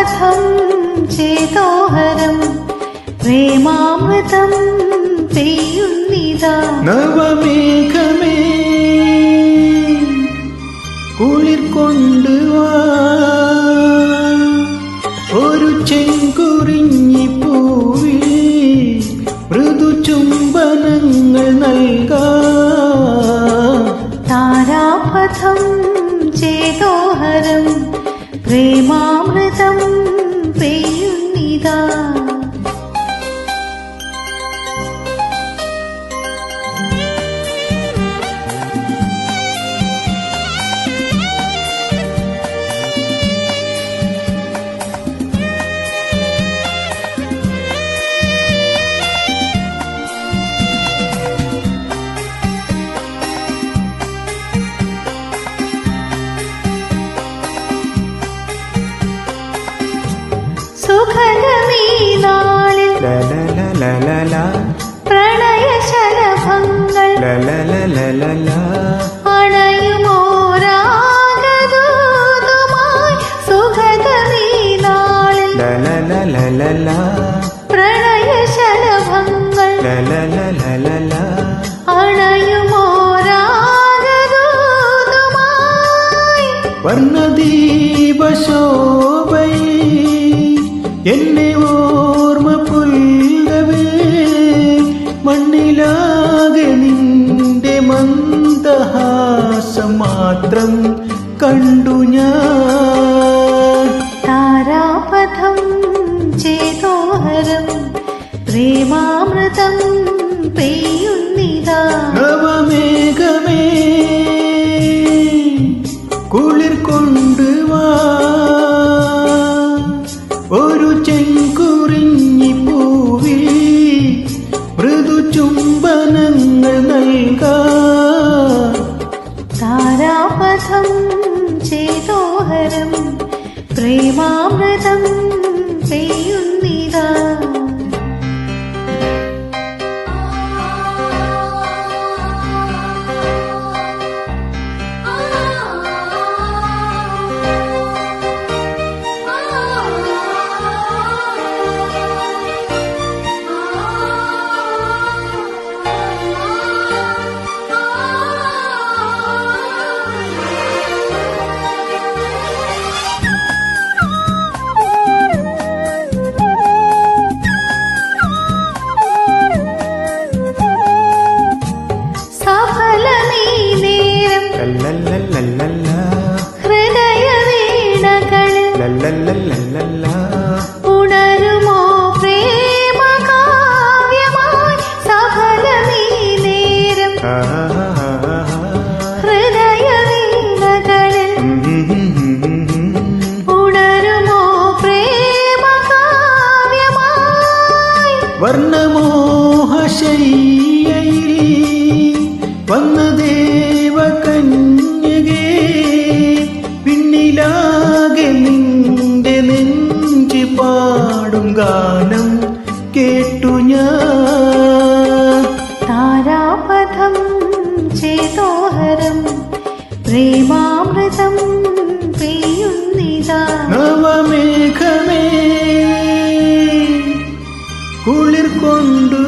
താരാപഥം ചേതോഹരം പ്രേമാമൃതം പെയ്യുന്നിതാ. നവമേഘമേ കുളിർ കൊണ്ടുവാ, ഒരു ചെങ്കുറിഞ്ഞി പൂവിൽ മൃദു ചുംബനങ്ങൾ നൽകാം. താരാപഥം ചേതോഹരം പ്രേമാമൃതം പെയ്യുന്നിതാ. സുഖകമീ നാളിൽ പ്രണയശലഭങ്ങൾ അണയുമോരാഗദൂതുമായി. സുഖകമീ നാളിൽ പ്രണയശലഭങ്ങൾ അണയുമോരാഗദൂതുമായി. വർണ്ണദീപശോഭയിൽ എന്നെ ഓർമ്മ പുൽകവേ, മണ്ണിലാകെ നിന്റെ മന്ദഹാസം മാത്രം കണ്ടു ഞാൻ. താരാപഥം ചേതോഹരം പ്രേമാമൃതം പെയ്യുന്നിതാ. നവമേഘമേ കുളിർ കൊണ്ടുവാ, ഒരു ചെങ്കുറിഞ്ഞി പൂവിൽ മൃദു ചുംബനങ്ങൾ നൽകാം. താരാപഥം ചേതോഹരം പ്രേമാമൃതം പെയ്യുന്നിതാ. ഉണരുമോ പ്രേമകാവ്യമായി സഫലമീ നേരം. ഹൃദയവീണകളിൽ ഉണരുമോ പ്രേമകാവ്യമായി. വർണ്ണമോഹശയ്യയിൽ വന്ന ദേവകന്യകേ, പിന്നിലാകെ നിന്റെ നെഞ്ചി പാടും ഗാനം കേട്ടു ഞാൻ. താരാപഥം ചേതോഹരം പ്രേമാമൃതം പെയ്യുന്നിതാ. നവമേഘമേ കുളിർ കൊണ്ടു